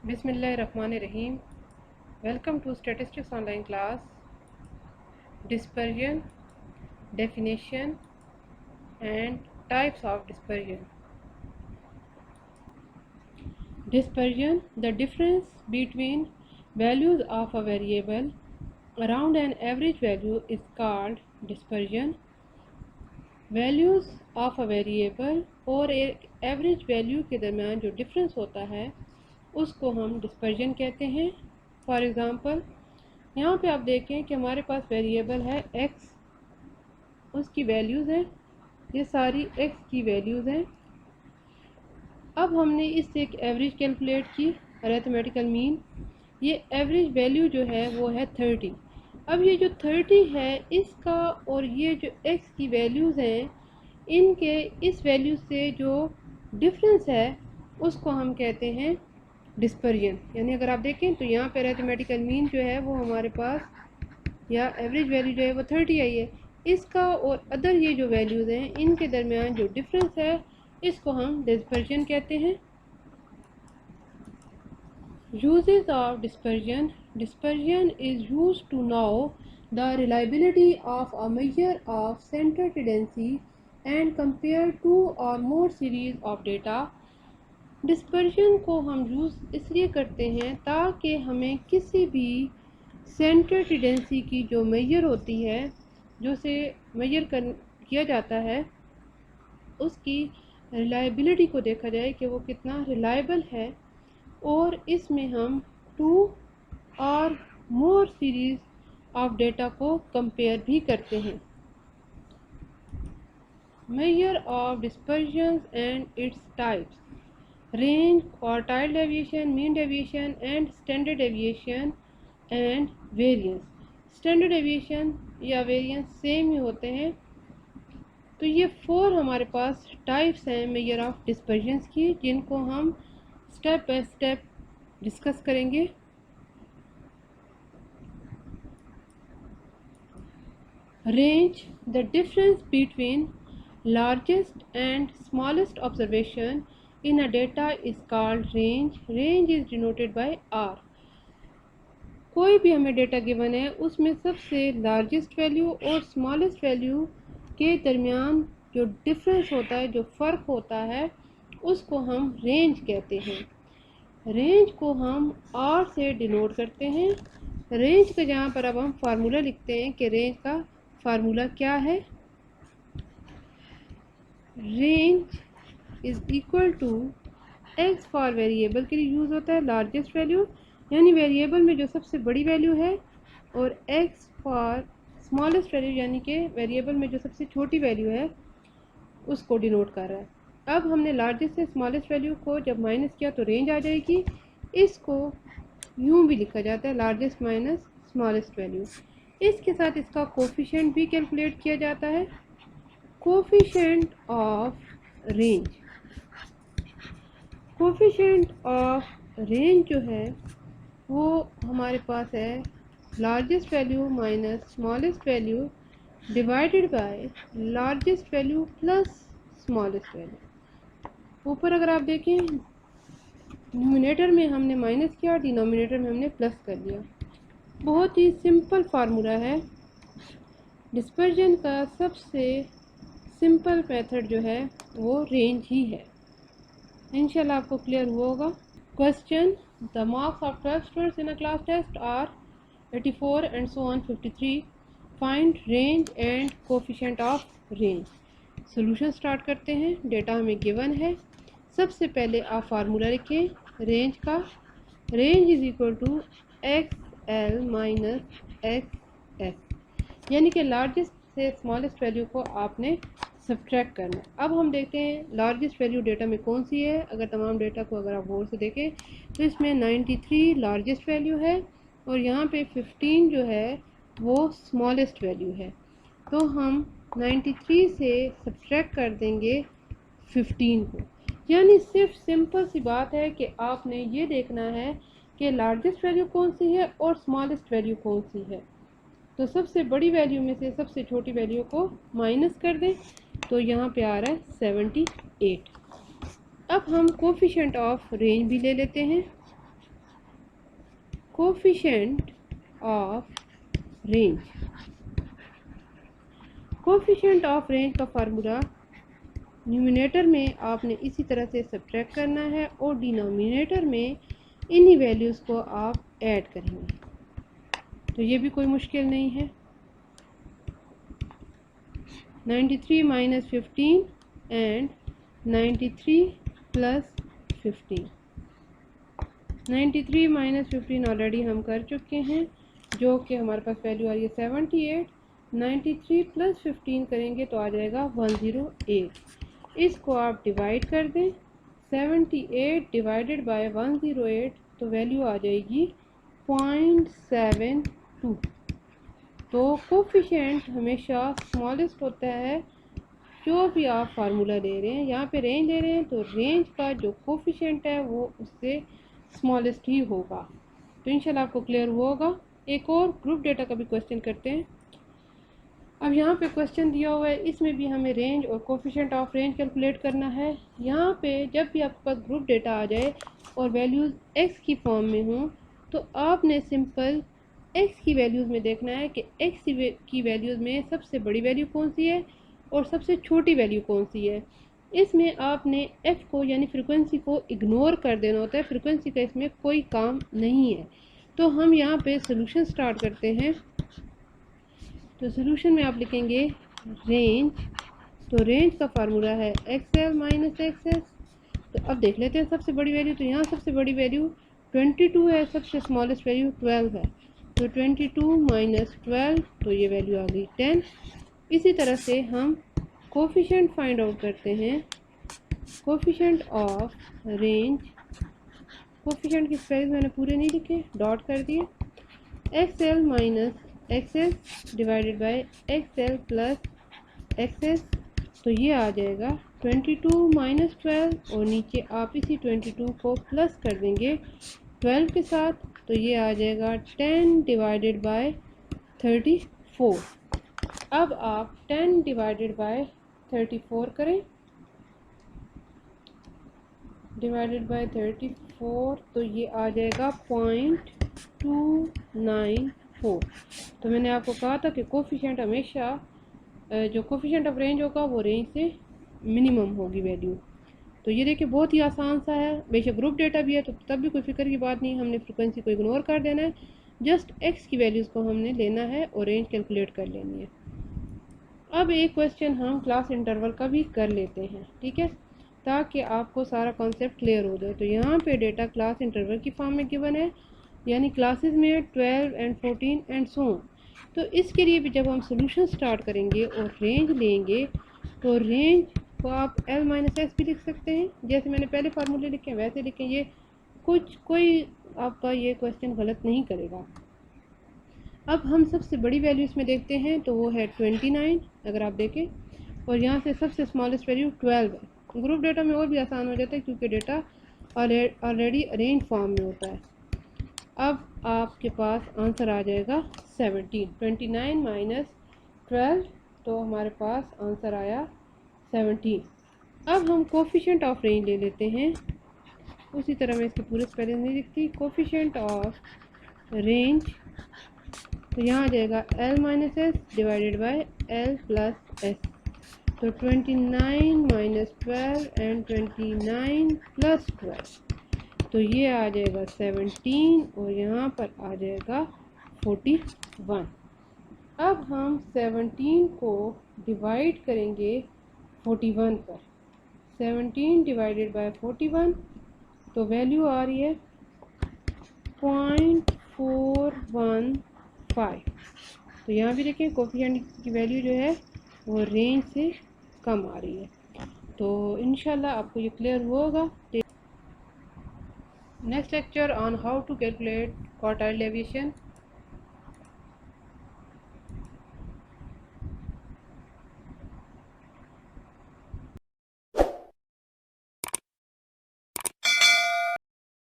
Bismillahirrahmanirrahim. Welcome to Statistics Online class. Dispersion, definition and types of dispersion. Dispersion, the difference between values of a variable around an average value is called dispersion. Values of a variable और एक average value के दरमियान जो difference होता है उसको हम dispersion कहते हैं। फॉर एग्ज़ाम्पल यहाँ पे आप देखें कि हमारे पास वेरिएबल है x, उसकी वैल्यूज़ हैं, ये सारी x की वैल्यूज़ हैं। अब हमने इससे एक एवरेज कैलकुलेट की, अरिथमेटिकल मीन। ये एवरेज वैल्यू जो है वो है 30। अब ये जो 30 है इसका और ये जो x की वैल्यूज़ हैं इनके इस वैल्यू से जो डिफरेंस है उसको हम कहते हैं डिस्पर्जन। यानी अगर आप देखें तो यहाँ पे अरिथमेटिकल मीन जो है वो हमारे पास या एवरेज वैल्यू जो है वो 30 आई है, इसका और अदर ये जो वैल्यूज़ हैं इनके दरमियान जो डिफरेंस है इसको हम डिस्पर्जन कहते हैं। Uses of dispersion. Dispersion is used to know the reliability of a measure of center tendency and compare two or more series of data. Dispersion को हम यूज़ इसलिए करते हैं ताकि हमें किसी भी सेंटर टेंडेंसी की जो मेजर होती है, जो से मेजर किया जाता है, उसकी रिलायबिलिटी को देखा जाए कि वो कितना रिलायबल है, और इसमें हम 2 और मोर सीरीज ऑफ डेटा को कंपेयर भी करते हैं। Measure of dispersion and its types: range, quartile deviation, mean deviation and standard deviation and variance. Standard deviation या वेरिएंस सेम ही होते हैं। तो ये 4 हमारे पास टाइप्स हैं मेजर ऑफ डिस्पर्जन की, जिनको हम स्टेप बाय स्टेप डिस्कस करेंगे। Range, the difference between largest and smallest observation in a data is called range. Range is denoted by r. कोई भी हमें डेटा गिवन है उसमें सबसे लार्जेस्ट वैल्यू और स्मॉलेस्ट वैल्यू के दरमियान जो डिफरेंस होता है, जो फ़र्क होता है, उसको हम रेंज कहते हैं। रेंज को हम आर से डिनोट करते हैं। रेंज का जहाँ पर अब हम फार्मूला लिखते हैं कि रेंज का फार्मूला क्या है। Range is equal to x for variable के लिए यूज़ होता है लार्जेस्ट वैल्यू, यानी वेरिएबल में जो सबसे बड़ी वैल्यू है, और एक्स फॉर स्मॉलेस्ट वैल्यू यानी कि वेरिएबल में जो सबसे छोटी वैल्यू है उसको डिनोट कर रहा है। अब हमने लार्जेस्ट से स्मॉलेस्ट वैल्यू को जब माइनस किया तो रेंज आ जाएगी। इसको यूँ भी लिखा जाता है, लार्जेस्ट माइनस स्मॉलेस्ट वैल्यू। इसके साथ इसका कोफिशिएंट भी कैलकुलेट किया जाता है, coefficient of range. Coefficient of range जो है वो हमारे पास है largest value minus smallest value divided by largest value plus smallest value. ऊपर अगर आप देखें न्यूमिनेटर में हमने माइनस किया, डिनोमिनेटर में हमने प्लस कर लिया। बहुत ही सिंपल फार्मूला है। डिस्पर्जन का सबसे सिंपल मेथड जो है वो रेंज ही है। इंशाल्लाह आपको क्लियर हुआ होगा। Question: the marks of 12 students in a class test are 84 and so on 53. Find range and coefficient of range. Solution start करते हैं। डेटा हमें गिवन है। सबसे पहले आप फार्मूला लिखें रेंज का। Range is equal to x L minus x S, यानी कि लार्जेस्ट से स्मॉलेस्ट वैल्यू को आपने सब्ट्रैक्ट करना है। अब हम देखते हैं लार्जेस्ट वैल्यू डेटा में कौन सी है। अगर तमाम डेटा को अगर आप गौर से देखें तो इसमें 93 लार्जेस्ट वैल्यू है और यहाँ पे 15 जो है वो स्मॉलेस्ट वैल्यू है। तो हम 93 से सब्ट्रैक्ट कर देंगे 15 को। यानी सिर्फ सिंपल सी बात है कि आपने ये देखना है कि लार्जेस्ट वैल्यू कौन सी है और स्मॉलेस्ट वैल्यू कौन सी है। तो सबसे बड़ी वैल्यू में से सबसे छोटी वैल्यू को माइनस कर दें, तो यहाँ पे आ रहा है 78। अब हम कोफिशिएंट ऑफ रेंज भी ले लेते हैं। Coefficient of range. Coefficient of range का फार्मूला न्यूमिनेटर में आपने इसी तरह से सब्ट्रैक्ट करना है और डिनोमिनेटर में इन्हीं वैल्यूज़ को आप ऐड करेंगे। तो ये भी कोई मुश्किल नहीं है। 93 minus 15 and 93 plus 15। 93 minus 15 already हम कर चुके हैं, जो कि हमारे पास वैल्यू आ रही है 78। 93 प्लस 15 करेंगे तो आ जाएगा 108। इसको आप डिवाइड कर दें, 78 डिवाइडेड बाय 108 तो वैल्यू आ जाएगी 0.72। तो कोफिशिएंट हमेशा स्मॉलेस्ट होता है जो भी आप फार्मूला ले रहे हैं। यहाँ पे रेंज ले रहे हैं तो रेंज का जो कोफिशिएंट है वो उससे स्मॉलेस्ट ही होगा। तो इंशाल्लाह आपको क्लियर हुआ होगा। एक और ग्रुप डेटा का भी क्वेश्चन करते हैं। अब यहाँ पे क्वेश्चन दिया हुआ है, इसमें भी हमें रेंज और कोफिशिएंट ऑफ रेंज कैलकुलेट करना है। यहाँ पे जब भी आपके पास ग्रुप डेटा आ जाए और वैल्यूज़ एक्स की फॉर्म में हों तो आपने सिंपल एक्स की वैल्यूज़ में देखना है कि एक्स की वैल्यूज़ में सबसे बड़ी वैल्यू कौन सी है और सबसे छोटी वैल्यू कौन सी है। इसमें आपने एफ़ को यानी फ्रिक्वेंसी को इग्नोर कर देना होता है, फ्रिक्वेंसी का इसमें कोई काम नहीं है। तो हम यहाँ पे सोल्यूशन स्टार्ट करते हैं। तो सोल्यूशन में आप लिखेंगे रेंज, तो रेंज का फार्मूला है एक्सएल माइनस एक्सएस। तो अब देख लेते हैं सबसे बड़ी वैल्यू। तो यहाँ सबसे बड़ी वैल्यू 22 है, सबसे स्मॉलेस्ट वैल्यू 12 है। तो 22 माइनस 12 तो ये वैल्यू आ गई 10। इसी तरह से हम कोफिशिएंट फाइंड आउट करते हैं। कोफिशिएंट ऑफ रेंज, कोफिशिएंट की स्पेलिंग मैंने पूरे नहीं लिखे, डॉट कर दिए। X L minus x S divided by x L plus x S तो ये आ जाएगा 22 माइनस 12 और नीचे आप इसी 22 को प्लस कर देंगे 12 के साथ तो ये आ जाएगा 10 डिवाइडेड बाय 34। अब आप 10 डिवाइडेड बाय 34 करें, डिवाइडेड बाय 34 तो ये आ जाएगा 0.294। तो मैंने आपको कहा था कि कोफिशिएंट हमेशा जो कोफिशिएंट ऑफ रेंज होगा वो रेंज से मिनिमम होगी वैल्यू। तो ये देखिए बहुत ही आसान सा है। बेशक ग्रुप डेटा भी है तो तब भी कोई फिक्र की बात नहीं, हमने फ्रिक्वेंसी को इग्नोर कर देना है, जस्ट एक्स की वैल्यूज़ को हमने लेना है और रेंज कैलकुलेट कर लेनी है। अब एक क्वेश्चन हम क्लास इंटरवल का भी कर लेते हैं, ठीक है, ताकि आपको सारा कॉन्सेप्ट क्लियर हो जाए। तो यहाँ पे डेटा क्लास इंटरवल की फॉर्म में गिवन है, यानी क्लासेस में 12 एंड 14 एंड सो ऑन। तो इसके लिए भी जब हम सोल्यूशन स्टार्ट करेंगे और रेंज लेंगे तो रेंज को आप L माइनस एस भी लिख सकते हैं, जैसे मैंने पहले फार्मूले लिखे वैसे लिखें। ये कोई आपका ये क्वेश्चन गलत नहीं करेगा। अब हम सबसे बड़ी वैल्यू इसमें देखते हैं तो वो है 29 अगर आप देखें, और यहाँ से सबसे स्मॉलेस्ट वैल्यू 12 है। ग्रुप डेटा में और भी आसान हो जाता है क्योंकि डेटा ऑलरेडी अरेंज फॉर्म में होता है। अब आपके पास आंसर आ जाएगा 17। 29 माइनस 12 तो हमारे पास आंसर आया 17। अब हम कोफिशिएंट ऑफ रेंज ले लेते हैं। उसी तरह मैं इसके पूरे स्पेलिंग नहीं लिखती। कोफिशिएंट ऑफ रेंज तो यहाँ आ जाएगा L minus S divided by L plus S. तो 29 माइनस 12 एंड 29 प्लस 12 तो ये आ जाएगा 17 और यहाँ पर आ जाएगा 41। अब हम 17 को डिवाइड करेंगे 41 पर। 17 डिवाइडेड बाय 41 तो वैल्यू आ रही है 0.415। तो यहाँ भी देखें कोफिशिएंट की वैल्यू जो है वो रेंज से कम आ रही है। तो इंशाल्लाह आपको ये क्लियर होगा। Next lecture on how to calculate quartile deviation.